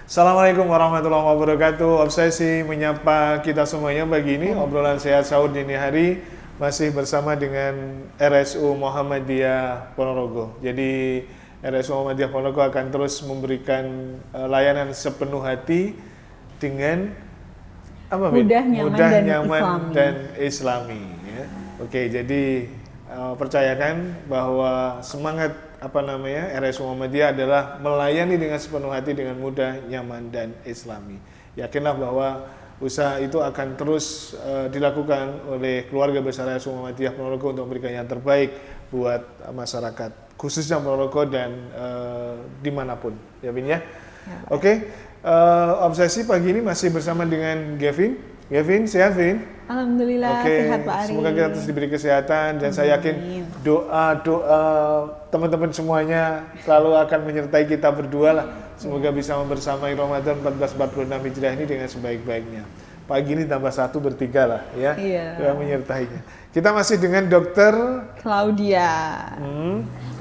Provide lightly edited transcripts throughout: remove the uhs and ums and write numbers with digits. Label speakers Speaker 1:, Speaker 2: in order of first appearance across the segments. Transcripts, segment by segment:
Speaker 1: Assalamualaikum warahmatullahi wabarakatuh. Obsesi menyapa kita semuanya pagi ini. Obrolan sehat sahur dini hari masih bersama dengan RSU Muhammadiyah Ponorogo. Jadi RSU Muhammadiyah Ponorogo akan terus memberikan layanan sepenuh hati dengan apa,
Speaker 2: mudah,
Speaker 1: nyaman dan islami. Ya. Oke, jadi percayakan bahwa semangat RSU Muhammadiyah adalah melayani dengan sepenuh hati, dengan mudah, nyaman, dan islami. Yakinlah bahwa usaha itu akan terus dilakukan oleh keluarga besar RSU Muhammadiyah Ponorogo untuk memberikan yang terbaik buat masyarakat, khususnya Ponorogo dan dimanapun, ya Vin ya. Oke, obsesi pagi ini masih bersama dengan Gavin. Gavin, sehat Vin?
Speaker 2: Alhamdulillah, sehat Pak Ari.
Speaker 1: Semoga kita terus diberi kesehatan dan saya yakin doa-doa teman-teman semuanya selalu akan menyertai kita berdua lah. Semoga bisa membersamai Ramadan 1446 Hijriah ini dengan sebaik-baiknya. Pagi ini tambah satu bertiga lah ya, yang menyertainya. Kita masih dengan Dokter
Speaker 2: Claudia.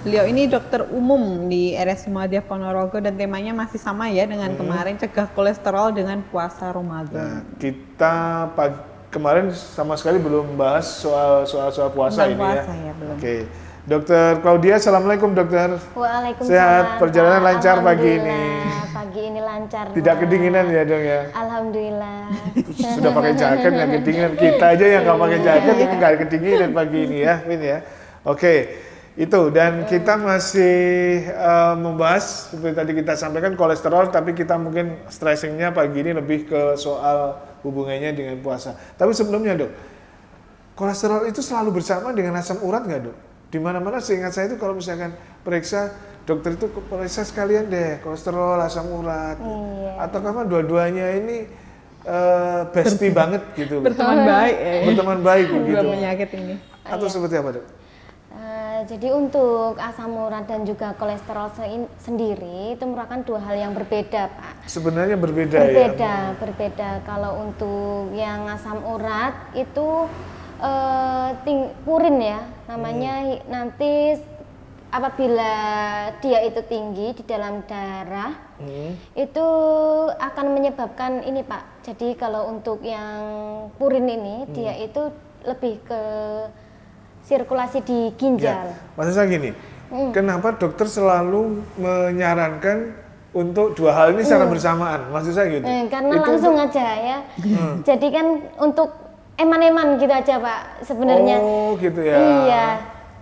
Speaker 2: Beliau ini dokter umum di RSU Muhammadiyah Ponorogo dan temanya masih sama ya dengan kemarin, cegah kolesterol dengan puasa Ramadan.
Speaker 1: Nah, kita kemarin sama sekali belum bahas soal puasa ini
Speaker 2: puasa,
Speaker 1: ya.
Speaker 2: Belum.
Speaker 1: Oke. Dokter Claudia, assalamualaikum dokter.
Speaker 3: Waalaikumsalam.
Speaker 1: Sehat, perjalanan lancar pagi ini.
Speaker 3: Pagi ini lancar.
Speaker 1: Tidak kedinginan ya dong ya?
Speaker 3: Alhamdulillah.
Speaker 1: Sudah pakai jaket nggak kedinginan. Kita aja yang nggak pakai jaket ini nggak kedinginan pagi ini ya, Vin ya. Oke, itu dan kita masih membahas seperti tadi kita sampaikan kolesterol, tapi kita mungkin stressingnya pagi ini lebih ke soal hubungannya dengan puasa. Tapi sebelumnya dok, kolesterol itu selalu bersama dengan asam urat nggak dok? Di mana-mana seingat saya itu kalau misalkan periksa, dokter itu periksa sekalian deh kolesterol, asam urat, atau kapan dua-duanya ini bestie banget gitu,
Speaker 2: berteman baik,
Speaker 1: berteman baik begitu.
Speaker 2: Penyakit ini.
Speaker 1: Atau seperti apa dok?
Speaker 3: Jadi untuk asam urat dan juga kolesterol sendiri itu merupakan dua hal yang berbeda, Pak.
Speaker 1: Sebenarnya berbeda ya?
Speaker 3: Berbeda. Kalau untuk yang asam urat itu purin ya, namanya nanti apabila dia itu tinggi di dalam darah, itu akan menyebabkan ini Pak. Jadi kalau untuk yang purin ini, dia itu lebih ke sirkulasi di ginjal.
Speaker 1: Ya. Maksud saya gini, kenapa dokter selalu menyarankan untuk dua hal ini secara bersamaan? Maksud saya gitu.
Speaker 3: Karena itu langsung aja ya. Jadi kan untuk eman-eman gitu aja Pak sebenarnya.
Speaker 1: Oh gitu ya.
Speaker 3: Iya,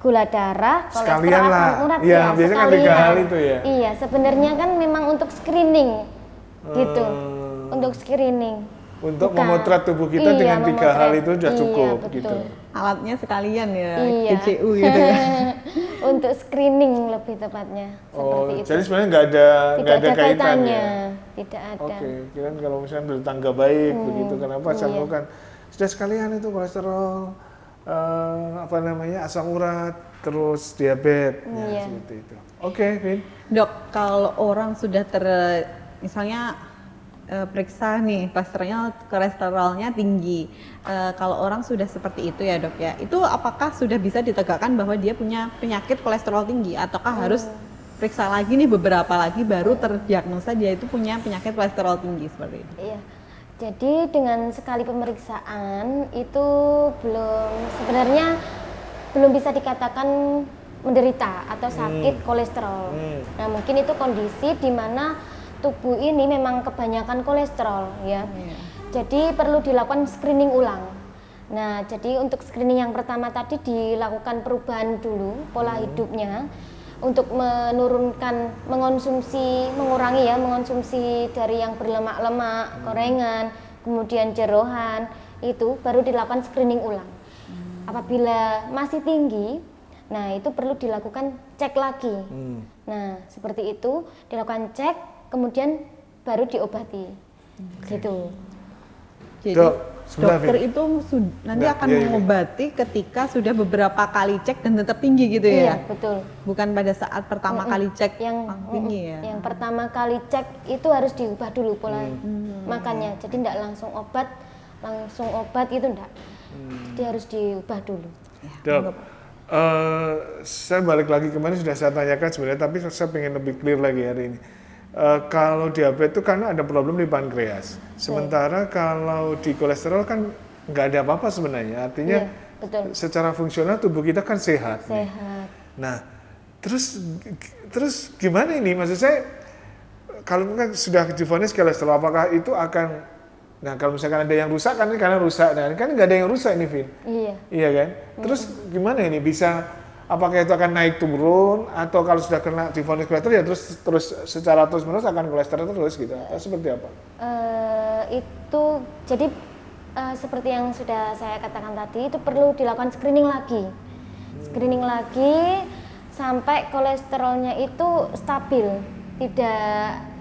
Speaker 3: gula darah, kolesterol, asam urat
Speaker 1: ya biasanya kan tiga hal itu ya.
Speaker 3: Iya, sebenarnya kan memang untuk screening gitu, untuk screening.
Speaker 1: Untuk memotret tubuh kita dengan tiga hal itu sudah cukup gitu.
Speaker 2: Alatnya sekalian ya, PCU gitu ya.
Speaker 3: Untuk screening lebih tepatnya seperti itu.
Speaker 1: Jadi sebenarnya nggak ada kaitannya.
Speaker 3: Tidak ada.
Speaker 1: Oke, kira kalau misalnya bertangga baik begitu, kenapa saya lakukan? Sudah sekalian itu kolesterol, asam urat, terus diabetes, seperti itu. Oke, Vin.
Speaker 2: Dok, kalau orang sudah misalnya periksa nih, kolesterolnya tinggi, kalau orang sudah seperti itu ya dok ya, itu apakah sudah bisa ditegakkan bahwa dia punya penyakit kolesterol tinggi, ataukah harus periksa lagi nih beberapa lagi baru terdiagnosa dia itu punya penyakit kolesterol tinggi seperti itu?
Speaker 3: Iya. Jadi dengan sekali pemeriksaan itu sebenarnya belum bisa dikatakan menderita atau sakit kolesterol. Nah mungkin itu kondisi di mana tubuh ini memang kebanyakan kolesterol ya. Jadi perlu dilakukan screening ulang. Nah jadi untuk screening yang pertama tadi dilakukan perubahan dulu pola hidupnya, untuk mengonsumsi dari yang berlemak-lemak, gorengan, kemudian jeroan, itu baru dilakukan screening ulang. Apabila masih tinggi, nah itu perlu dilakukan cek lagi. Nah seperti itu dilakukan cek, kemudian baru diobati, gitu.
Speaker 2: Jadi dokter itu nanti akan mengobati ketika sudah beberapa kali cek dan tetap tinggi gitu ya?
Speaker 3: Iya, betul.
Speaker 2: Bukan pada saat pertama kali cek yang tinggi ya?
Speaker 3: Yang pertama kali cek itu harus diubah dulu pola makannya. Jadi tidak langsung obat itu enggak. Jadi harus diubah dulu.
Speaker 1: Dok, saya balik lagi kemarin sudah saya tanyakan sebenarnya, tapi saya pengen lebih clear lagi hari ini. kalau diabetes itu karena ada problem di pankreas. Sementara kalau di kolesterol kan nggak ada apa-apa sebenarnya. Artinya
Speaker 3: Iya, betul.
Speaker 1: secara fungsional tubuh kita kan sehat. nih.
Speaker 3: Sehat.
Speaker 1: Nah, terus gimana ini? Maksud saya, kalau kan sudah divonis kolesterol, apakah itu akan, nah kalau misalkan ada yang rusak kan karena rusak, nah kan nggak ada yang rusak ini, Vin.
Speaker 3: Iya.
Speaker 1: Iya kan? Terus gimana ini bisa? Apakah itu akan naik turun atau kalau sudah kena divonis kolesterol ya terus secara terus menerus akan kolesterol terus gitu atau seperti apa?
Speaker 3: Itu jadi seperti yang sudah saya katakan tadi, itu perlu dilakukan screening lagi sampai kolesterolnya itu stabil, tidak,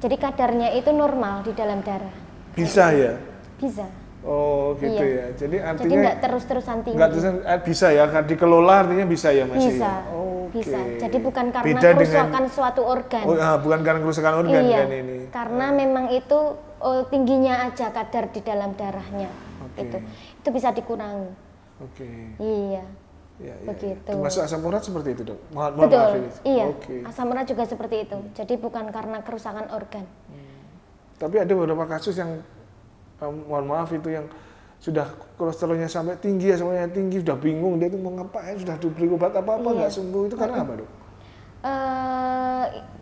Speaker 3: jadi kadarnya itu normal di dalam darah.
Speaker 1: Bisa ya?
Speaker 3: Bisa.
Speaker 1: Oh gitu
Speaker 3: Iya.
Speaker 1: ya. Jadi
Speaker 3: Jadi
Speaker 1: artinya
Speaker 3: nggak terus-terusan tinggi.
Speaker 1: nggak bisa ya, kan dikelola artinya bisa ya masih.
Speaker 3: Bisa.
Speaker 1: Oke.
Speaker 3: Bisa. Jadi bukan karena
Speaker 1: Beda
Speaker 3: kerusakan suatu organ.
Speaker 1: bukan karena kerusakan organ
Speaker 3: Iya.
Speaker 1: kan ini.
Speaker 3: Karena memang itu tingginya aja kadar di dalam darahnya.
Speaker 1: Oke.
Speaker 3: Itu bisa dikurangi.
Speaker 1: Oke.
Speaker 3: Iya.
Speaker 1: Ya,
Speaker 3: Begitu.
Speaker 1: Termasuk asam urat seperti itu, Dok. Mohon
Speaker 3: Betul.
Speaker 1: maaf ini.
Speaker 3: Iya.
Speaker 1: Oke.
Speaker 3: Asam urat juga seperti itu. Jadi bukan karena kerusakan organ.
Speaker 1: Tapi ada beberapa kasus yang mohon maaf itu yang sudah kolesterolnya sampai tinggi, semuanya tinggi, sudah bingung dia itu mau ngapain, sudah diberi obat apa-apa nggak sembuh, itu karena apa, Dok?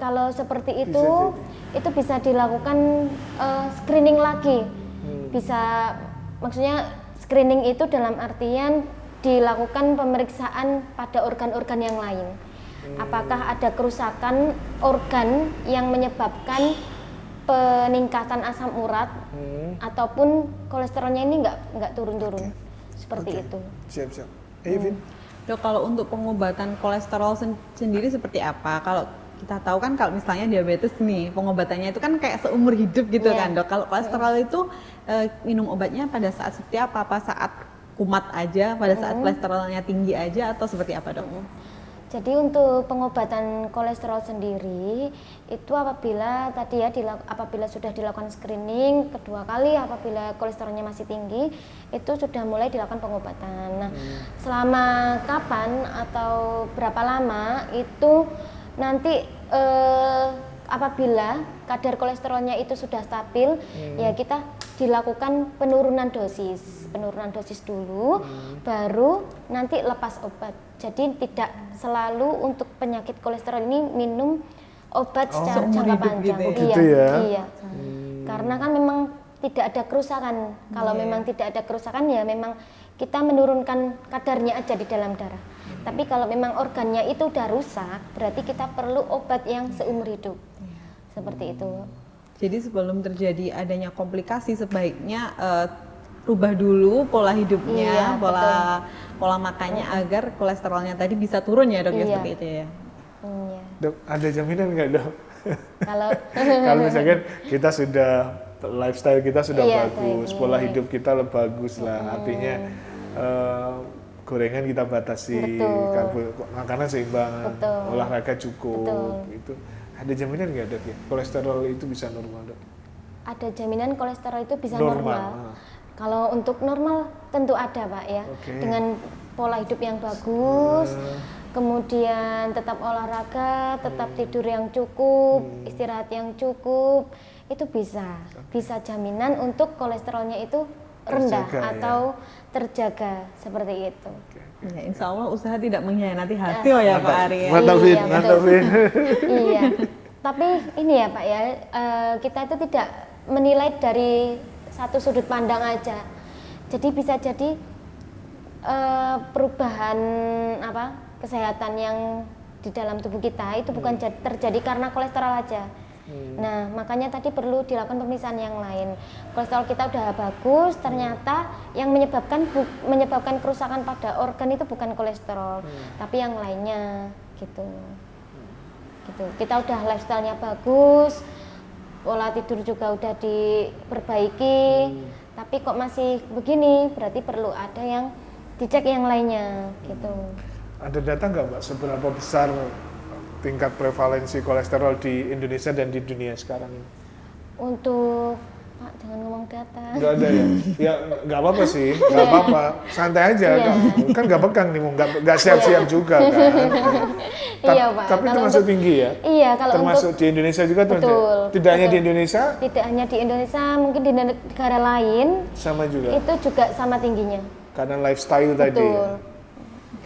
Speaker 3: Kalau seperti itu bisa dilakukan screening lagi. Bisa, maksudnya screening itu dalam artian dilakukan pemeriksaan pada organ-organ yang lain. Apakah ada kerusakan organ yang menyebabkan peningkatan asam urat ataupun kolesterolnya ini nggak turun-turun seperti itu.
Speaker 1: Siap. Vin?
Speaker 2: Dok, kalau untuk pengobatan kolesterol sendiri seperti apa? Kalau kita tahu kan kalau misalnya diabetes nih, pengobatannya itu kan kayak seumur hidup gitu kan, Dok. Kalau kolesterol itu minum obatnya pada saat seperti apa? Apa saat kumat aja, pada saat kolesterolnya tinggi aja, atau seperti apa, Dok?
Speaker 3: Jadi untuk pengobatan kolesterol sendiri itu apabila tadi ya apabila sudah dilakukan screening kedua kali, apabila kolesterolnya masih tinggi itu sudah mulai dilakukan pengobatan. Nah, selama kapan atau berapa lama itu nanti apabila kadar kolesterolnya itu sudah stabil, ya kita dilakukan penurunan dosis dulu, baru nanti lepas obat. Jadi tidak selalu untuk penyakit kolesterol ini minum obat secara jangka panjang.
Speaker 2: Gitu
Speaker 1: gitu ya?
Speaker 3: Iya. Karena kan memang tidak ada kerusakan. Kalau memang tidak ada kerusakan ya memang kita menurunkan kadarnya aja di dalam darah. Tapi kalau memang organnya itu udah rusak, berarti kita perlu obat yang seumur hidup. Seperti itu.
Speaker 2: Jadi sebelum terjadi adanya komplikasi sebaiknya rubah dulu pola hidupnya,
Speaker 3: Iya,
Speaker 2: pola makannya agar kolesterolnya tadi bisa turun ya, Dok, ya,
Speaker 3: Iya.
Speaker 2: seperti itu ya.
Speaker 3: Iya.
Speaker 1: Dok, ada jaminan nggak, Dok?
Speaker 3: Kalau
Speaker 1: Kalau misalkan kita sudah lifestyle kita sudah
Speaker 3: Iya,
Speaker 1: bagus,
Speaker 3: baik.
Speaker 1: pola hidup kita bagus lah, artinya gorengan kita batasi, makanan seimbang,
Speaker 3: Betul.
Speaker 1: olahraga cukup,
Speaker 3: Betul.
Speaker 1: itu ada jaminan nggak, Dok, ya? Kolesterol itu bisa normal, Dok?
Speaker 3: ada jaminan kolesterol itu bisa
Speaker 1: Normal.
Speaker 3: normal. Kalau untuk normal tentu ada, Pak ya.
Speaker 1: Oke.
Speaker 3: Dengan pola hidup yang bagus, kemudian tetap olahraga, tetap tidur yang cukup, istirahat yang cukup, itu bisa jaminan untuk kolesterolnya itu rendah
Speaker 1: Terjaga, ya.
Speaker 3: atau terjaga seperti itu.
Speaker 2: Ya, insya Allah usaha tidak mengkhianati hasil ya, Pak Ari. Ya.
Speaker 1: Mantap, Vin,
Speaker 3: Iya,
Speaker 1: mantap,
Speaker 3: betul.
Speaker 1: Vin.
Speaker 3: Iya, tapi ini ya Pak ya, kita itu tidak menilai dari satu sudut pandang aja. Jadi bisa jadi perubahan kesehatan yang di dalam tubuh kita itu bukan terjadi karena kolesterol aja. Nah, makanya tadi perlu dilakukan pemeriksaan yang lain. Kolesterol kita udah bagus, ternyata yang menyebabkan kerusakan pada organ itu bukan kolesterol, tapi yang lainnya gitu. Kita udah lifestyle-nya bagus, pola tidur juga udah diperbaiki, tapi kok masih begini, berarti perlu ada yang dicek yang lainnya gitu.
Speaker 1: Ada data nggak, Mbak, seberapa besar tingkat prevalensi kolesterol di Indonesia dan di dunia sekarang ini?
Speaker 3: Untuk Pak, jangan ngomong data.
Speaker 1: Nggak ada ya? Ya nggak apa-apa sih, nggak apa-apa, santai aja.
Speaker 3: Iya.
Speaker 1: Kan nggak pegang nih, nggak siap-siap juga kan.
Speaker 3: Iya, Pak.
Speaker 1: Tapi
Speaker 3: Kalau
Speaker 1: termasuk
Speaker 3: untuk-
Speaker 1: tinggi ya?
Speaker 3: Iya, kalau
Speaker 1: Termasuk
Speaker 3: untuk
Speaker 1: di Indonesia juga tuh?
Speaker 3: Betul,
Speaker 1: Tidak hanya
Speaker 3: betul.
Speaker 1: di Indonesia,
Speaker 3: tidak hanya di Indonesia, mungkin di negara lain
Speaker 1: sama juga?
Speaker 3: itu juga sama tingginya.
Speaker 1: Karena lifestyle tadi
Speaker 3: Betul.
Speaker 1: ya?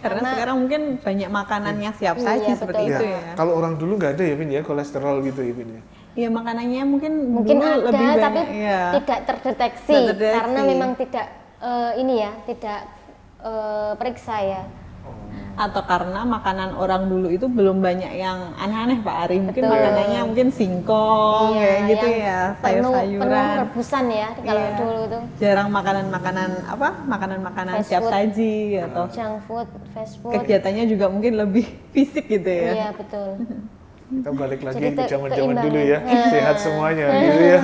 Speaker 2: Karena sekarang mungkin banyak makanannya siap
Speaker 3: Iya,
Speaker 2: saji
Speaker 3: betul.
Speaker 2: seperti
Speaker 1: Ya,
Speaker 2: itu ya.
Speaker 1: kalau orang dulu nggak ada ya Vin ya, kolesterol gitu ya Vin ya?
Speaker 2: Iya, makanannya mungkin
Speaker 3: Mungkin
Speaker 2: dulu
Speaker 3: ada
Speaker 2: lebih banyak,
Speaker 3: tapi
Speaker 2: iya.
Speaker 3: tidak terdeteksi,
Speaker 2: Tidak terdeteksi.
Speaker 3: karena memang tidak ini ya, tidak periksa ya.
Speaker 2: Atau karena makanan orang dulu itu belum banyak yang aneh-aneh Pak Ari. Mungkin
Speaker 3: Betul.
Speaker 2: makanannya mungkin singkong
Speaker 3: Iya,
Speaker 2: kayak gitu
Speaker 3: yang
Speaker 2: ya,
Speaker 3: penuh
Speaker 2: sayur-sayuran.
Speaker 3: rebusan ya kalau
Speaker 2: Iya.
Speaker 3: dulu tuh.
Speaker 2: Jarang makanan-makanan apa? Makanan-makanan
Speaker 3: Fast
Speaker 2: siap
Speaker 3: food.
Speaker 2: saji atau
Speaker 3: Junk food, fast food.
Speaker 2: kegiatannya juga mungkin lebih fisik gitu ya.
Speaker 3: Iya, betul.
Speaker 1: Kita balik lagi
Speaker 3: Jadi
Speaker 1: ke zaman-zaman dulu ya,
Speaker 3: keimbangan.
Speaker 1: sehat semuanya gitu ya.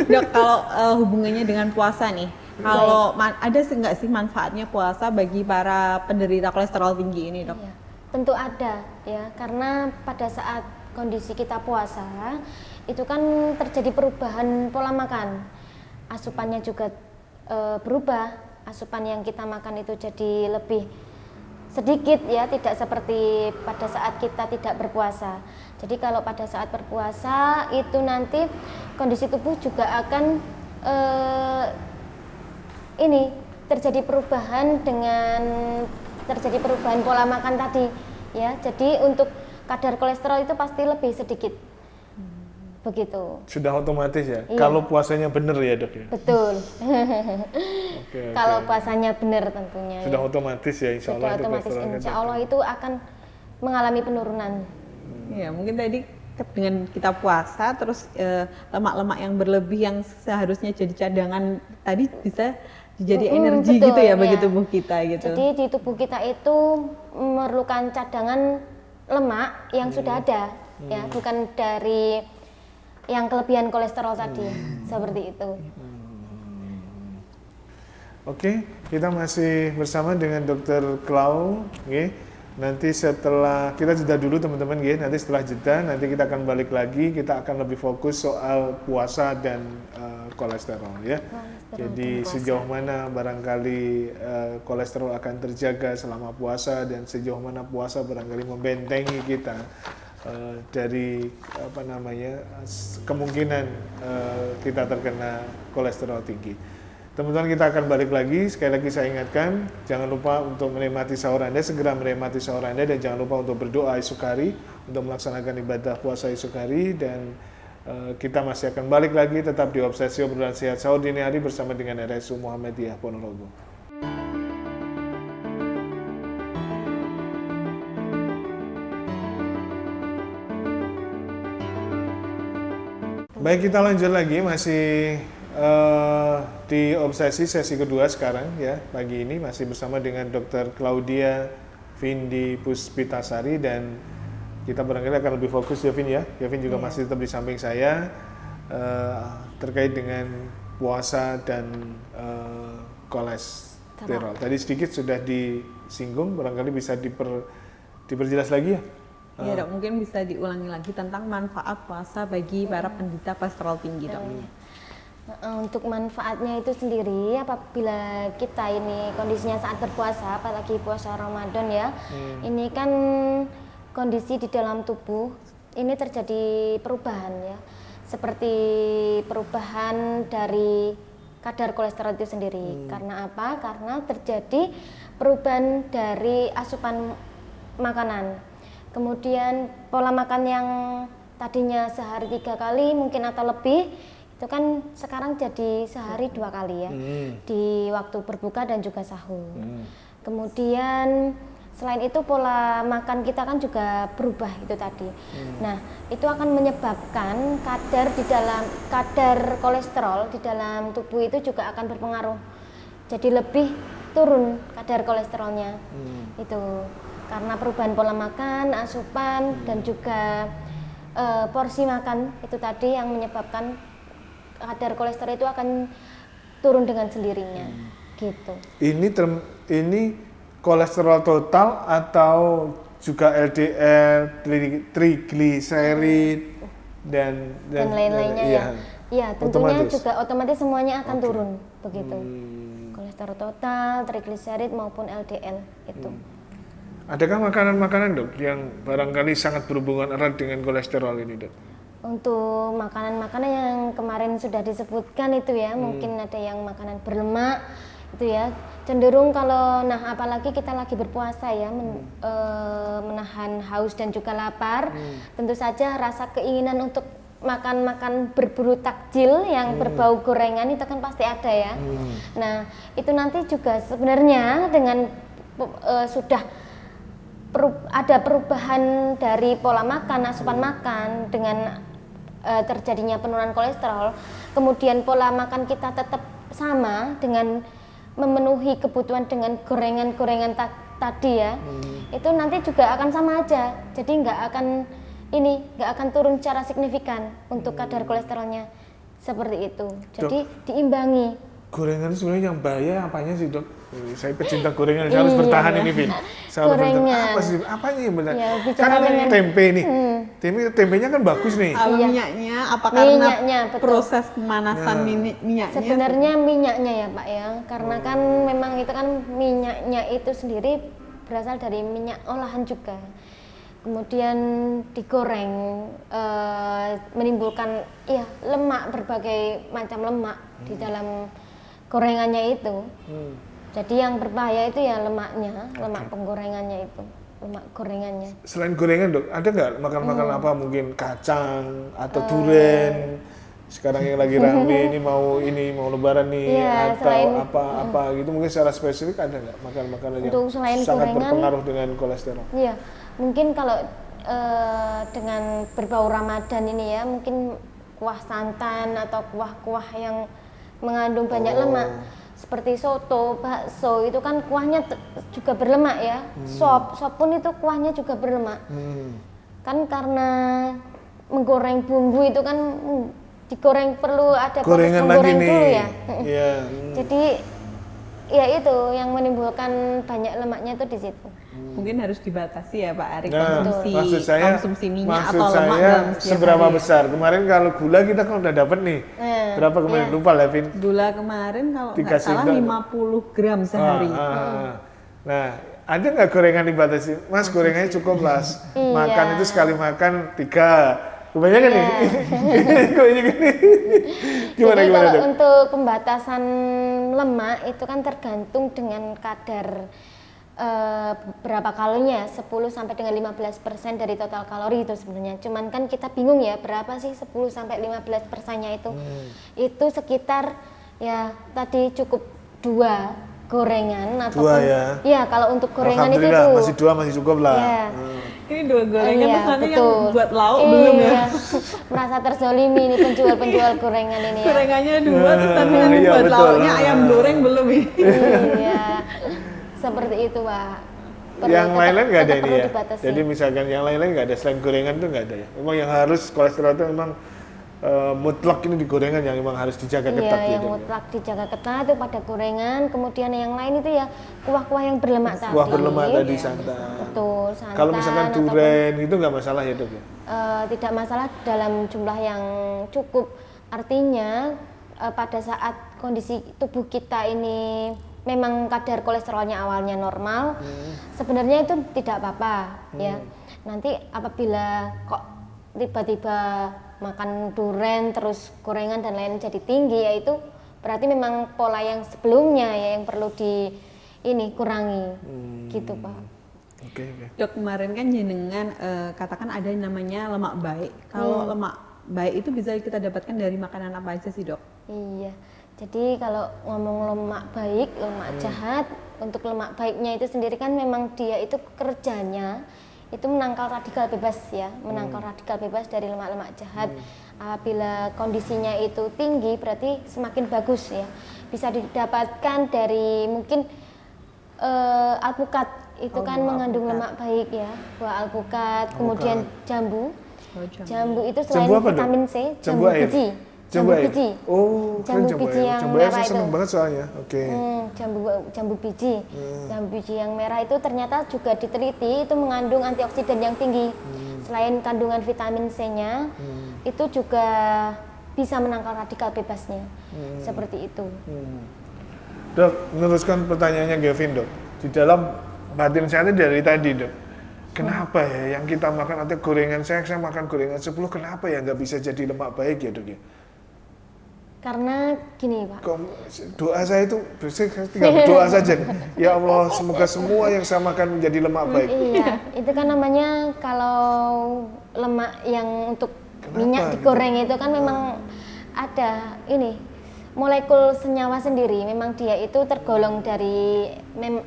Speaker 2: Dok, kalau hubungannya dengan puasa nih, kalau ada nggak sih manfaatnya puasa bagi para penderita kolesterol tinggi ini, Dok?
Speaker 3: Iya, tentu ada ya, karena pada saat kondisi kita puasa itu kan terjadi perubahan pola makan, asupannya juga berubah, asupan yang kita makan itu jadi lebih sedikit ya, tidak seperti pada saat kita tidak berpuasa. Jadi kalau pada saat berpuasa itu nanti kondisi tubuh juga akan ini terjadi perubahan dengan terjadi perubahan pola makan tadi ya. Jadi untuk kadar kolesterol itu pasti lebih sedikit. Begitu.
Speaker 1: Sudah otomatis ya,
Speaker 3: Iya.
Speaker 1: kalau puasanya bener ya Dok ya?
Speaker 3: Betul.
Speaker 1: Oke,
Speaker 3: Kalau puasanya benar tentunya.
Speaker 1: sudah
Speaker 3: ya.
Speaker 1: otomatis ya insya Allah.
Speaker 3: Sudah
Speaker 1: itu
Speaker 3: otomatis
Speaker 1: kolesterolnya
Speaker 3: insya Allah itu akan mengalami penurunan.
Speaker 2: Ya, mungkin tadi dengan kita puasa terus lemak-lemak yang berlebih yang seharusnya jadi cadangan tadi bisa jadi energi
Speaker 3: betul,
Speaker 2: gitu ya bagi
Speaker 3: iya.
Speaker 2: tubuh kita gitu.
Speaker 3: Jadi di tubuh kita itu memerlukan cadangan lemak yang sudah ada, ya, bukan dari yang kelebihan kolesterol tadi, seperti itu.
Speaker 1: Oke, kita masih bersama dengan Dr. Klau. Nanti setelah kita jeda dulu teman-teman, nanti setelah jeda nanti kita akan balik lagi, kita akan lebih fokus soal puasa dan kolesterol ya. Jadi sejauh mana barangkali kolesterol akan terjaga selama puasa dan sejauh mana puasa barangkali membentengi kita dari kemungkinan kita terkena kolesterol tinggi. Teman-teman, kita akan balik lagi. Sekali lagi saya ingatkan, jangan lupa untuk menikmati sahur Anda, segera menikmati sahur Anda, dan jangan lupa untuk berdoa esok hari untuk melaksanakan ibadah puasa esok hari. Dan kita masih akan balik lagi tetap di Obsesi Obrolan Sehat Sahur Dini Hari bersama dengan RSU Muhammadiyah Ponorogo. Baik, kita lanjut lagi, masih di Obsesi sesi kedua sekarang ya. Pagi ini masih bersama dengan Dr. Claudia Vindi Puspitasari, dan kita barangkali akan lebih fokus ya Vin ya. Vin juga masih tetap di samping saya terkait dengan puasa dan kolesterol. Tadi sedikit sudah disinggung, barangkali bisa diperjelas lagi ya.
Speaker 2: Iya Dok, mungkin bisa diulangi lagi tentang manfaat puasa bagi para penderita kolesterol tinggi Dok.
Speaker 3: Untuk manfaatnya itu sendiri, apabila kita ini kondisinya saat berpuasa, apalagi puasa Ramadan ya, ini kan kondisi di dalam tubuh ini terjadi perubahan ya, seperti perubahan dari kadar kolesterol itu sendiri. Karena apa? Karena terjadi perubahan dari asupan makanan. Kemudian pola makan yang tadinya sehari 3 kali mungkin atau lebih, itu kan sekarang jadi sehari 2 kali ya, di waktu berbuka dan juga sahur. Kemudian selain itu pola makan kita kan juga berubah itu tadi. Nah, itu akan menyebabkan kadar kolesterol di dalam tubuh itu juga akan berpengaruh. Jadi lebih turun kadar kolesterolnya. Itu karena perubahan pola makan, asupan dan juga porsi makan itu tadi yang menyebabkan kadar kolesterol itu akan turun dengan sendirinya, gitu.
Speaker 1: Ini kolesterol total atau juga LDL, triglycerid dan
Speaker 3: lain-lainnya ya. Ya, tentunya
Speaker 1: Otomatis?
Speaker 3: juga otomatis semuanya akan turun begitu.
Speaker 1: Hmm.
Speaker 3: Kolesterol total, trigliserid maupun LDL itu.
Speaker 1: Adakah makanan-makanan dok yang barangkali sangat berhubungan erat dengan kolesterol ini dok?
Speaker 3: Untuk makanan-makanan yang kemarin sudah disebutkan itu ya, mungkin ada yang makanan berlemak itu ya, cenderung kalau apalagi kita lagi berpuasa ya, menahan haus dan juga lapar, tentu saja rasa keinginan untuk makan berburu takjil yang berbau gorengan itu kan pasti ada ya. Nah, itu nanti juga sebenarnya dengan sudah ada perubahan dari pola makan, asupan makan dengan terjadinya penurunan kolesterol, kemudian pola makan kita tetap sama dengan memenuhi kebutuhan dengan gorengan-gorengan tadi ya, itu nanti juga akan sama aja, jadi nggak akan turun secara signifikan untuk kadar kolesterolnya seperti itu. Jadi diimbangi.
Speaker 1: Gorengan sebenarnya yang bahaya apanya sih dok? Saya pecinta gorengan, saya harus bertahan ini Vin. Saya harus bertahan.
Speaker 3: Gorengan.
Speaker 1: Apa sih? Apanya yang benar?
Speaker 3: Ya,
Speaker 1: Kan
Speaker 3: bicara
Speaker 1: ini
Speaker 3: dengan-
Speaker 1: tempe nih. Tempenya kan bagus nih.
Speaker 2: Kalau
Speaker 3: Iya.
Speaker 2: minyaknya, apa karena
Speaker 3: Minyaknya, betul.
Speaker 2: proses pemanasan minyaknya?
Speaker 3: Sebenarnya minyaknya ya Pak ya, karena kan memang itu kan minyaknya itu sendiri berasal dari minyak olahan juga. Kemudian digoreng, menimbulkan ya lemak, berbagai macam lemak di dalam gorengannya itu. Jadi yang berbahaya itu ya lemaknya, lemak penggorengannya itu, lemak gorengannya.
Speaker 1: Selain gorengan dok, ada nggak makan-makan apa? Mungkin kacang atau durian. Sekarang yang lagi rame ini mau lebaran nih,
Speaker 3: Iya,
Speaker 1: atau
Speaker 3: selain-
Speaker 1: apa gitu, mungkin secara spesifik ada nggak makanan-makanan yang
Speaker 3: Untuk selain
Speaker 1: sangat
Speaker 3: gorengan-
Speaker 1: berpengaruh dengan kolesterol?
Speaker 3: Iya, mungkin kalau dengan berbau Ramadan ini ya, mungkin kuah santan atau kuah-kuah yang mengandung banyak lemak seperti soto, bakso itu kan kuahnya juga berlemak ya. Sop pun itu kuahnya juga berlemak. Kan karena menggoreng bumbu itu kan digoreng perlu ada proses
Speaker 1: Gorengan lagi
Speaker 3: menggoreng
Speaker 1: nih.
Speaker 3: dulu ya.
Speaker 1: Iya.
Speaker 3: Jadi ya itu yang menimbulkan banyak lemaknya itu di situ.
Speaker 2: Mungkin harus dibatasi ya Pak Ari,
Speaker 1: Nah,
Speaker 2: konsumsi minyak
Speaker 1: maksud
Speaker 2: atau lemak
Speaker 1: saya
Speaker 2: dalam setiap
Speaker 1: seberapa
Speaker 2: hari.
Speaker 1: besar? Kemarin kalau gula kita kan udah dapat nih. Berapa kemarin? Lupa lah, Vin.
Speaker 2: Gula kemarin kalau nggak
Speaker 1: Dikasih
Speaker 2: salah
Speaker 1: dong.
Speaker 2: 50 gram sehari.
Speaker 1: Nah, ada nggak gorengan dibatasi? Mas, gorengannya cukup mas. Makan itu sekali makan 3. Kebanyakan nih. Kebanyakan nih. Gimana
Speaker 3: Jadi
Speaker 1: gimana
Speaker 3: kalau
Speaker 1: dok?
Speaker 3: untuk pembatasan lemak itu kan tergantung dengan kadar berapa kalorinya, 10 sampai dengan 15% dari total kalori itu sebenarnya. Cuman kan kita bingung ya, berapa sih 10 sampai 15%-nya itu. Itu sekitar ya tadi cukup 2 gorengan atau ya kalau untuk gorengan itu
Speaker 1: Alhamdulillah,
Speaker 3: tuh
Speaker 1: masih 2 masih cukup lah.
Speaker 3: ya.
Speaker 2: Ini 2 gorengan
Speaker 3: Iya,
Speaker 2: terus nanti yang
Speaker 3: betul.
Speaker 2: buat lauk belum ya?
Speaker 3: Iya, merasa terzolimi nih penjual-penjual gorengan ini ya.
Speaker 2: Gorengannya 2 terus tapi nanti
Speaker 1: Iya,
Speaker 2: buat
Speaker 1: betul.
Speaker 2: lauknya ayam goreng belum ini.
Speaker 3: Iya, seperti itu Pak.
Speaker 1: Yang lain-lain nggak ada
Speaker 3: tetap
Speaker 1: ini
Speaker 3: perlu
Speaker 1: ya?
Speaker 3: dibatasi.
Speaker 1: Jadi misalkan yang lain-lain nggak ada, selain gorengan tuh nggak ada ya? Memang yang harus kolesterol itu memang mutlak ini di gorengan yang memang harus dijaga ketat
Speaker 3: Iya, yang
Speaker 1: gitu.
Speaker 3: mutlak dijaga ketat itu pada gorengan, kemudian yang lain itu ya kuah-kuah yang berlemak tadi.
Speaker 1: Kuah berlemak tadi,
Speaker 3: Iya.
Speaker 1: santan.
Speaker 3: Betul, santan.
Speaker 1: Kalau misalkan
Speaker 3: ataupun,
Speaker 1: durian itu nggak masalah ya dok ya?
Speaker 3: tidak masalah dalam jumlah yang cukup. Artinya pada saat kondisi tubuh kita ini memang kadar kolesterolnya awalnya normal, sebenarnya itu tidak apa-apa ya. Nanti apabila kok tiba-tiba makan durian terus gorengan dan lain jadi tinggi, ya itu berarti memang pola yang sebelumnya ya yang perlu kurangi gitu Pak.
Speaker 1: Oke.
Speaker 2: Dok, kemarin kan jenengan katakan ada yang namanya lemak baik. Kalau lemak baik itu bisa kita dapatkan dari makanan apa aja sih dok?
Speaker 3: Iya, jadi kalau ngomong lemak baik, lemak jahat, untuk lemak baiknya itu sendiri kan memang dia itu kerjanya itu menangkal radikal bebas ya, menangkal radikal bebas dari lemak-lemak jahat. Apabila kondisinya itu tinggi berarti semakin bagus ya, bisa didapatkan dari mungkin alpukat itu kan mengandung lemak baik ya, buah alpukat, kemudian jambu. Jambu itu selain
Speaker 1: Jambu apa, Dok?
Speaker 3: vitamin C,
Speaker 1: Jambu
Speaker 3: jambu
Speaker 1: air?
Speaker 3: biji.
Speaker 1: Jambu air?
Speaker 3: biji.
Speaker 1: Oh, keren
Speaker 3: Jambu biji
Speaker 1: air.
Speaker 3: yang
Speaker 1: Jambu air
Speaker 3: merah
Speaker 1: saya
Speaker 3: itu.
Speaker 1: seneng banget soalnya. Oke.
Speaker 3: Jambu biji. Jambu biji yang merah itu ternyata juga diteliti itu mengandung antioksidan yang tinggi. Selain kandungan vitamin C-nya, itu juga bisa menangkal radikal bebasnya. Seperti itu.
Speaker 1: Dok, meneruskan pertanyaannya Gavin, Dok. Di dalam batin saya dari tadi, Dok. Kenapa ya yang kita makan atau gorengan saya makan gorengan 10, kenapa ya nggak bisa jadi lemak baik ya, Dok ya?
Speaker 3: Karena gini, Pak.
Speaker 1: Doa saya itu saya tinggal berdoa saja. Ya Allah, semoga semua yang saya makan menjadi lemak baik.
Speaker 3: Iya, itu kan namanya kalau lemak yang untuk
Speaker 1: Kenapa
Speaker 3: minyak
Speaker 1: gitu?
Speaker 3: digoreng itu kan memang ada ini molekul senyawa sendiri. Memang dia itu tergolong dari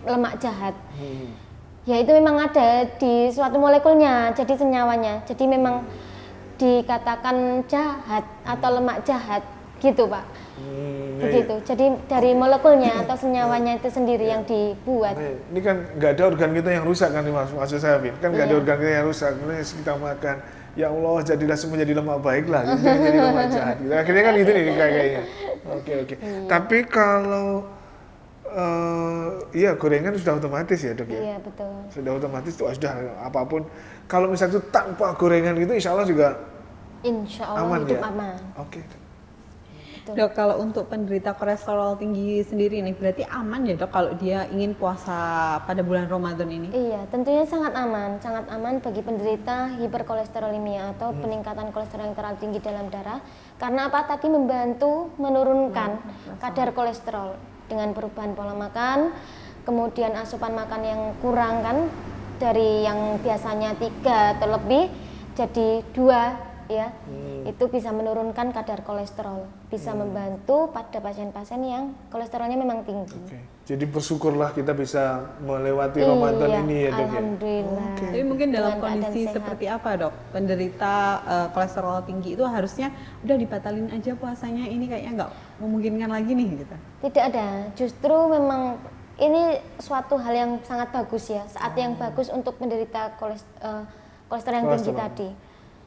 Speaker 3: lemak jahat. Ya itu memang ada di suatu molekulnya, jadi senyawanya. Jadi memang dikatakan jahat atau lemak jahat, gitu Pak. Begitu. Jadi dari molekulnya atau senyawanya itu sendiri yang dibuat.
Speaker 1: Ini kan nggak ada organ kita yang rusak kan, maksud saya, Vin. Kan nggak ada organ kita yang rusak. Kemudian kita makan, ya Allah jadilah semua jadi lemak baik lah, jangan jadi lemak jahat. Gitu. Akhirnya kan gitu nih kayaknya. Oke. Tapi kalau iya gorengan sudah otomatis ya, Dok ya.
Speaker 3: Iya betul.
Speaker 1: Sudah otomatis tuh sudah apapun. Kalau misalnya itu tanpa gorengan gitu, insya Allah juga
Speaker 3: Insya Allah
Speaker 1: aman
Speaker 3: hidup
Speaker 1: ya.
Speaker 3: aman.
Speaker 1: Oke.
Speaker 3: Betul.
Speaker 2: Dok, kalau untuk penderita kolesterol tinggi sendiri nih, berarti aman ya dok kalau dia ingin puasa pada bulan Ramadan ini?
Speaker 3: Iya, tentunya sangat aman bagi penderita hiperkolesterolemia atau peningkatan kolesterol yang terlalu tinggi dalam darah. Karena apa? Tadi membantu menurunkan kadar kolesterol dengan perubahan pola makan, kemudian asupan makan yang kurang kan, dari yang biasanya 3 atau lebih jadi 2 ya. Itu bisa menurunkan kadar kolesterol, bisa membantu pada pasien-pasien yang kolesterolnya memang tinggi.
Speaker 1: Oke. Jadi bersyukurlah kita bisa melewati Ramadan ini ya, Dok ya.
Speaker 3: Alhamdulillah.
Speaker 2: Tapi mungkin dalam
Speaker 3: Dengan keadaan
Speaker 2: kondisi
Speaker 3: sehat.
Speaker 2: seperti apa dok? Penderita kolesterol tinggi itu harusnya udah dibatalin aja puasanya, ini kayaknya nggak memungkinkan lagi nih gitu.
Speaker 3: Tidak ada, justru memang ini suatu hal yang sangat bagus ya, saat yang bagus untuk penderita kolesterol yang tinggi
Speaker 1: Kolesterol.
Speaker 3: tadi.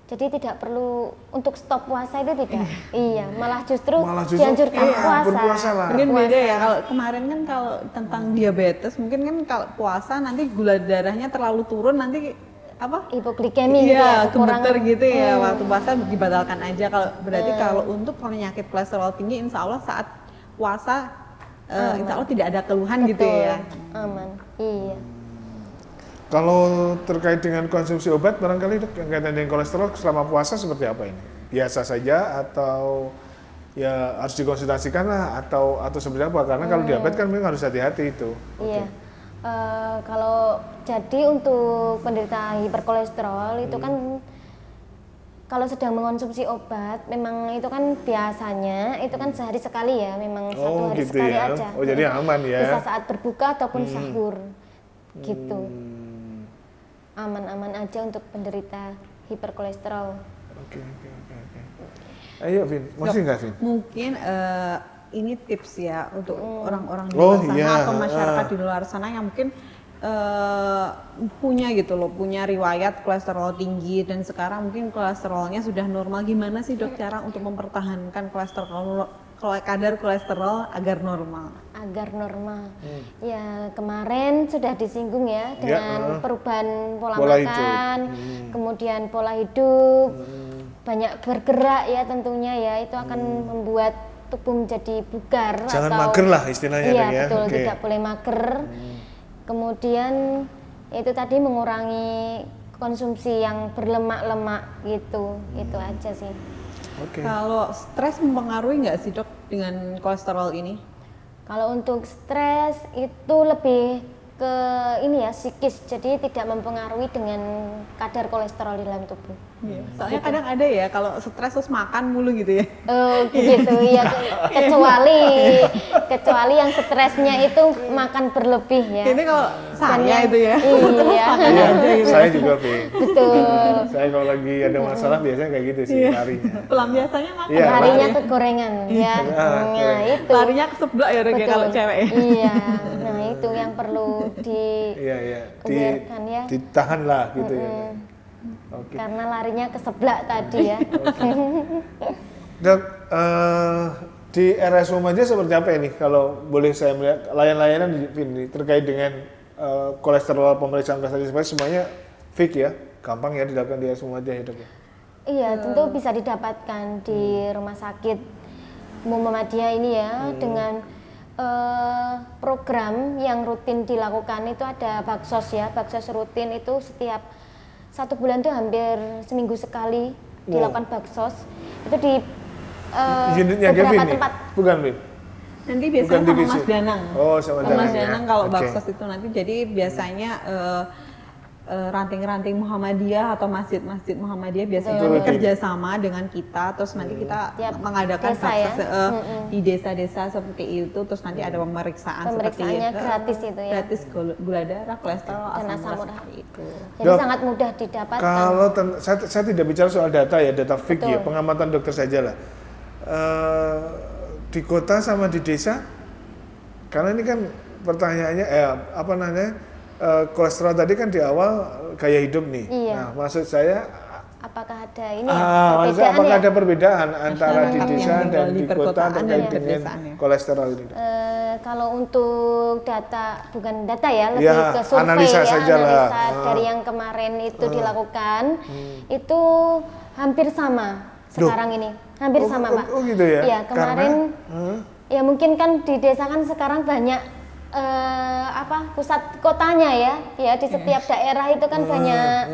Speaker 3: Jadi tidak perlu untuk stop puasa itu tidak, iya, malah justru dianjurkan
Speaker 1: iya,
Speaker 3: puasa.
Speaker 1: berpuasa lah.
Speaker 2: Mungkin beda ya, kalau kemarin kan kalau tentang diabetes, mungkin kan kalau puasa nanti gula darahnya terlalu turun, nanti apa?
Speaker 3: Hipoglikemi gitu ya,
Speaker 2: Iya, kebeter gitu ya,
Speaker 3: Hmm.
Speaker 2: waktu puasa dibatalkan aja. Kalau berarti kalau untuk penyakit kolesterol tinggi, insya Allah saat puasa, insya Allah tidak ada keluhan gitu
Speaker 3: Betul,
Speaker 2: ya.
Speaker 3: aman, iya.
Speaker 1: Kalau terkait dengan konsumsi obat, barangkali Dok, yang kaitan dengan kolesterol selama puasa seperti apa ini? Biasa saja atau ya harus dikonsultasikan lah atau seperti apa? Karena kalau diabetes kan memang harus hati-hati itu.
Speaker 3: Iya. Kalau jadi untuk penderita hiperkolesterol itu kan kalau sedang mengonsumsi obat, memang itu kan biasanya itu kan sehari sekali ya, memang satu hari
Speaker 1: gitu
Speaker 3: sekali
Speaker 1: ya.
Speaker 3: aja.
Speaker 1: Oh, jadi aman ya.
Speaker 3: Bisa saat berbuka ataupun sahur, gitu. Aman-aman aja untuk penderita hiperkolesterol.
Speaker 1: Oke. Ayo, Vin. Masih nggak, Vin?
Speaker 2: Mungkin ini tips ya untuk orang-orang di
Speaker 1: Oh,
Speaker 2: luar sana
Speaker 1: iya,
Speaker 2: atau masyarakat di luar sana yang mungkin punya gitu loh, punya riwayat kolesterol tinggi dan sekarang mungkin kolesterolnya sudah normal. Gimana sih dok cara untuk mempertahankan kadar kolesterol agar normal?
Speaker 3: Agar normal. Ya kemarin sudah disinggung ya dengan perubahan pola makan, kemudian pola hidup, banyak bergerak ya tentunya ya, itu akan membuat tubuh menjadi bugar.
Speaker 1: Jangan
Speaker 3: atau,
Speaker 1: mager lah istilahnya,
Speaker 3: iya
Speaker 1: Dok, ya.
Speaker 3: betul,
Speaker 1: Oke.
Speaker 3: tidak boleh mager. Kemudian itu tadi mengurangi konsumsi yang berlemak-lemak gitu, itu aja sih.
Speaker 1: Oke.
Speaker 2: Kalau stres mempengaruhi nggak sih dok dengan kolesterol ini?
Speaker 3: Kalau untuk stres itu lebih ke ini ya psikis, jadi tidak mempengaruhi dengan kadar kolesterol di dalam tubuh.
Speaker 2: Soalnya kadang ada ya kalau stres terus makan mulu gitu ya.
Speaker 3: Begitu ya, kecuali yang stresnya itu makan berlebih ya.
Speaker 2: Ini kalau saya itu ya.
Speaker 3: Iya,
Speaker 1: Iya, saya juga, Vin.
Speaker 3: betul.
Speaker 1: Saya kalau lagi ada masalah biasanya kayak gitu sih larinya.
Speaker 2: Pelampiasannya makan.
Speaker 1: Iya,
Speaker 3: Larinya
Speaker 1: lari.
Speaker 3: ke gorengan ya. Nah, itu.
Speaker 2: Larinya ke sebelah ya dok ya kalau cewek ya.
Speaker 3: Iya, nah itu yang perlu
Speaker 1: Iya.
Speaker 3: dibiarkan ya.
Speaker 1: Ditahan lah gitu ya. Oke.
Speaker 3: Karena larinya ke sebelah tadi ya.
Speaker 1: Dok, di RS Muhammadiyah seperti apa ini? Kalau boleh saya melihat layanan di sini terkait dengan kolesterol, pemeriksaan kolesterol semuanya fix ya, gampang ya dilakukan di RS Muhammadiyah ya, Dok ya.
Speaker 3: Iya, tentu bisa didapatkan di Rumah Sakit Muhammadiyah ini ya, dengan program yang rutin dilakukan itu ada baksos ya, baksos rutin itu setiap 1 bulan itu hampir seminggu sekali dilakukan baksos. Itu di
Speaker 1: unitnya
Speaker 3: beberapa
Speaker 1: Kevin
Speaker 3: tempat.
Speaker 1: nih? Bukan, Vin?
Speaker 2: Nanti biasanya
Speaker 1: Bukan
Speaker 2: sama
Speaker 1: divisi.
Speaker 2: Mas Danang.
Speaker 1: Oh, sama
Speaker 2: Mas
Speaker 1: Danang ya.
Speaker 2: Danang kalau
Speaker 1: Oke.
Speaker 2: baksos itu nanti jadi biasanya ranting-ranting Muhammadiyah atau masjid-masjid Muhammadiyah biasanya
Speaker 1: Betul,
Speaker 2: nanti
Speaker 1: betul.
Speaker 2: kerjasama dengan kita, terus nanti kita
Speaker 3: Tiap
Speaker 2: mengadakan
Speaker 3: desa ya.
Speaker 2: baksos di desa-desa seperti itu, terus nanti ada pemeriksaan seperti
Speaker 3: Pemeriksaannya
Speaker 2: itu.
Speaker 3: gratis itu ya.
Speaker 2: Gratis gula darah, kolesterol,
Speaker 3: Dan
Speaker 2: asam
Speaker 3: asam
Speaker 2: urat
Speaker 3: urat.
Speaker 2: seperti itu.
Speaker 3: Jadi
Speaker 1: Dok,
Speaker 3: sangat mudah didapatkan.
Speaker 1: Kalau saya tidak bicara soal data ya, data fik
Speaker 3: Betul.
Speaker 1: ya, pengamatan dokter saja lah. Di kota sama di desa, karena ini kan pertanyaannya, apa namanya, kolesterol tadi kan di awal gaya hidup nih.
Speaker 3: Iya.
Speaker 1: Nah, maksud saya,
Speaker 3: Apakah ada ini ya,
Speaker 1: maksud saya
Speaker 3: perbedaan
Speaker 1: apakah
Speaker 3: ya?
Speaker 1: ada perbedaan antara di
Speaker 2: Masyarakat
Speaker 1: desa
Speaker 2: yang
Speaker 1: dan
Speaker 2: tinggal
Speaker 1: di
Speaker 2: di
Speaker 1: kota
Speaker 2: perkotaan
Speaker 1: terkait
Speaker 2: dan
Speaker 1: dengan
Speaker 2: pedesaan ya?
Speaker 1: kolesterol ini?
Speaker 3: Kalau untuk data, bukan data ya, lebih
Speaker 1: Ya,
Speaker 3: ke survei
Speaker 1: analisa
Speaker 3: ya,
Speaker 1: saja lah.
Speaker 3: analisa dari yang kemarin itu dilakukan, itu hampir sama sekarang ini, hampir sama Pak.
Speaker 1: Oh gitu ya?
Speaker 3: Iya, kemarin
Speaker 1: Karena,
Speaker 3: ya mungkin kan di desa kan sekarang banyak pusat kotanya ya di setiap daerah itu kan banyak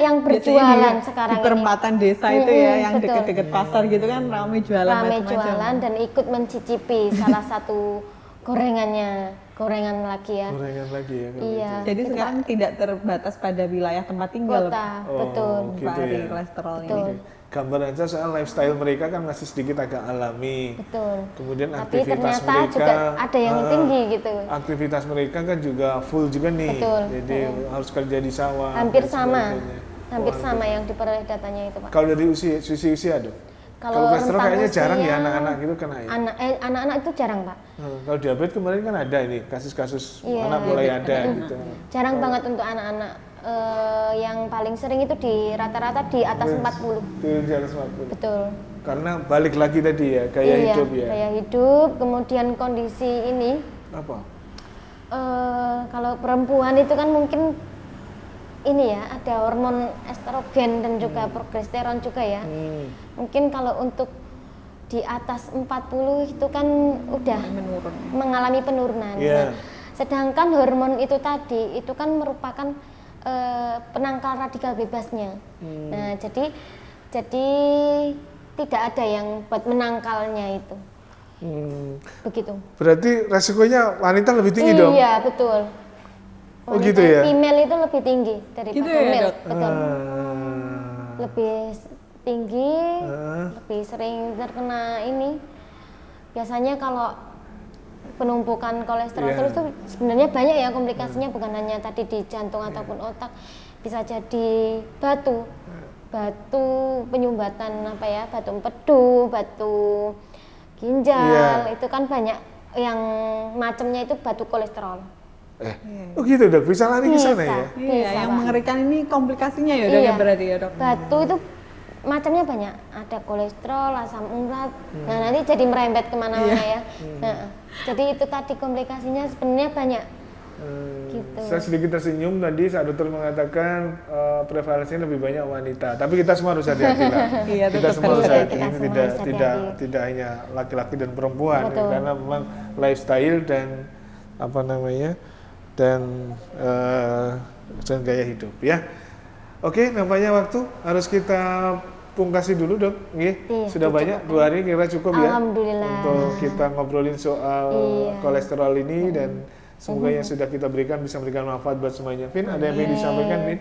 Speaker 3: yang berjualan
Speaker 2: Biasanya
Speaker 3: sekarang
Speaker 2: di perempatan desa itu ya, yang
Speaker 3: betul.
Speaker 2: deket-deket pasar gitu kan ramai jualan
Speaker 3: Rame
Speaker 2: macam-macam.
Speaker 3: jualan dan ikut mencicipi salah satu gorengan lagi ya.
Speaker 1: gorengan lagi ya. kalau
Speaker 3: Iya.
Speaker 1: gitu.
Speaker 2: Jadi sekarang tidak terbatas pada wilayah tempat tinggal.
Speaker 3: Kota,
Speaker 1: Oh,
Speaker 3: betul.
Speaker 1: gitu
Speaker 2: Pak Ari,
Speaker 1: ya.
Speaker 2: kolesterol
Speaker 3: Betul.
Speaker 2: ini.
Speaker 1: Gambarannya soal lifestyle mereka kan masih sedikit agak alami.
Speaker 3: Betul.
Speaker 1: Kemudian
Speaker 3: Tapi
Speaker 1: aktivitas
Speaker 3: ternyata
Speaker 1: mereka
Speaker 3: juga ada yang tinggi gitu.
Speaker 1: Aktivitas mereka kan juga full juga nih.
Speaker 3: Betul.
Speaker 1: Jadi harus kerja di sawah.
Speaker 3: Hampir
Speaker 1: dan
Speaker 3: sama.
Speaker 1: sebagainya.
Speaker 3: Hampir
Speaker 1: Oh,
Speaker 3: sama yang diperoleh datanya itu, Pak.
Speaker 1: Kalau dari sisi usia dok.
Speaker 3: Kalau
Speaker 1: Kalau kolesterol
Speaker 3: rentang
Speaker 1: kayaknya jarang ya
Speaker 3: usia,
Speaker 1: anak-anak gitu kena ya.
Speaker 3: Anak-anak itu jarang, Pak.
Speaker 1: Kalau diabetes kemarin kan ada ini kasus-kasus
Speaker 3: Iya,
Speaker 1: anak mulai ada gitu.
Speaker 3: Jarang banget untuk anak-anak. Yang paling sering itu di rata-rata di atas 40.
Speaker 1: Turun di atas 40.
Speaker 3: Betul.
Speaker 1: Karena balik lagi tadi ya gaya
Speaker 3: Iya,
Speaker 1: hidup ya.
Speaker 3: gaya hidup, kemudian kondisi ini.
Speaker 1: Apa?
Speaker 3: Kalau perempuan itu kan mungkin ini ya, ada hormon estrogen dan juga progesteron juga ya. Mungkin kalau untuk di atas 40 itu kan udah
Speaker 2: Menurun.
Speaker 3: mengalami penurunan.
Speaker 1: Iya.
Speaker 3: Nah, sedangkan hormon itu tadi itu kan merupakan penangkal radikal bebasnya. Nah, jadi tidak ada yang buat menangkalnya itu. Begitu.
Speaker 1: Berarti resikonya wanita lebih tinggi dong?
Speaker 3: Iya, betul.
Speaker 1: Oh, gitu ya?
Speaker 3: Female itu lebih tinggi daripada
Speaker 2: Gitu ya,
Speaker 3: male,
Speaker 2: Dok?
Speaker 3: betul.
Speaker 1: Ah.
Speaker 3: Lebih tinggi,
Speaker 1: Ah.
Speaker 3: lebih sering terkena ini. Biasanya kalau penumpukan kolesterol
Speaker 1: Iya.
Speaker 3: terus itu sebenarnya banyak ya komplikasinya, bukan hanya tadi di jantung ataupun otak, bisa jadi batu penyumbatan batu empedu, batu ginjal,
Speaker 1: Iya.
Speaker 3: itu kan banyak yang macamnya itu batu kolesterol.
Speaker 1: Oh gitu dok, bisa lari ke sana
Speaker 3: Bisa.
Speaker 1: ya?
Speaker 2: Iya,
Speaker 3: Bisa,
Speaker 2: yang
Speaker 3: Pak.
Speaker 2: mengerikan ini komplikasinya ya dok
Speaker 3: Iya.
Speaker 2: ya berarti ya dok.
Speaker 3: Batu itu macamnya banyak, ada kolesterol, asam urat, nah nanti jadi merembet kemana-mana ya. Nah, jadi itu tadi komplikasinya sebenarnya banyak. Gitu.
Speaker 1: Saya sedikit tersenyum tadi saat dokter mengatakan prevalensinya lebih banyak wanita. Tapi kita semua harus hati-hati lah.
Speaker 2: Iya,
Speaker 1: Kita
Speaker 2: tetap
Speaker 1: semua
Speaker 2: harus
Speaker 1: harus hati-hati.
Speaker 3: kita
Speaker 1: Ini
Speaker 3: semua
Speaker 1: tidak
Speaker 3: harus
Speaker 1: tidak
Speaker 3: hati-hati.
Speaker 1: tidak hanya laki-laki dan perempuan,
Speaker 3: Betul.
Speaker 1: karena memang lifestyle dan apa namanya dan gaya hidup ya. Oke, nampaknya waktu harus kita pungkasi dulu dok. Nggih,
Speaker 3: Iya,
Speaker 1: sudah
Speaker 3: cukup,
Speaker 1: banyak 2 hari kira cukup ya.
Speaker 3: Alhamdulillah.
Speaker 1: Untuk kita ngobrolin soal
Speaker 3: Iya.
Speaker 1: kolesterol ini dan semoga yang sudah kita berikan bisa memberikan manfaat buat semuanya. Vin, ada yang ingin disampaikan, Vin?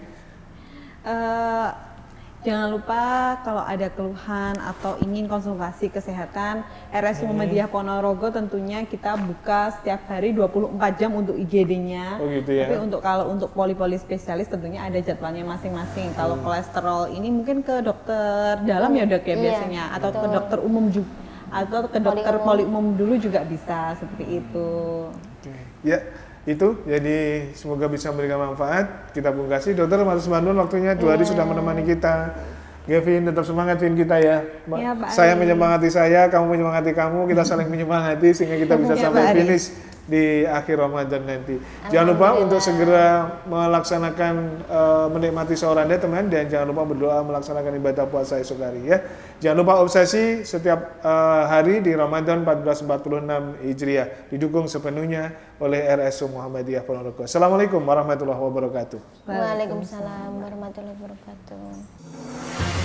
Speaker 2: Jangan lupa kalau ada keluhan atau ingin konsultasi kesehatan, RS Muhammadiyah Ponorogo tentunya kita buka setiap hari 24 jam untuk IGD-nya.
Speaker 1: Oh gitu ya.
Speaker 2: Tapi kalau untuk poli-poli spesialis tentunya ada jadwalnya masing-masing. Kalau kolesterol ini mungkin ke dokter dalam ya dok ya
Speaker 3: Iya,
Speaker 2: biasanya, atau ke
Speaker 3: betul.
Speaker 2: dokter umum juga, atau ke dokter poli umum dulu juga bisa seperti itu.
Speaker 1: Oke. Ya, itu jadi semoga bisa memberikan manfaat. Kita pungkasi. Dokter Marus Bandung waktunya 2 hari sudah menemani kita. Vin, tetap semangat Vin kita ya.
Speaker 2: Iya, Pak
Speaker 1: Saya
Speaker 2: Ari.
Speaker 1: menyemangati saya, kamu menyemangati kamu, kita saling menyemangati sehingga kita bisa
Speaker 2: Iya,
Speaker 1: sampai
Speaker 2: Pak Ari.
Speaker 1: finish di akhir Ramadan nanti. Jangan lupa untuk segera melaksanakan menikmati sahur Anda teman, dan jangan lupa berdoa melaksanakan ibadah puasa esok hari ya. Jangan lupa obsesi setiap hari di Ramadan 1446 Hijriah, didukung sepenuhnya oleh RSU Muhammadiyah Ponorogo. Assalamualaikum warahmatullahi wabarakatuh.
Speaker 3: Waalaikumsalam warahmatullahi wabarakatuh.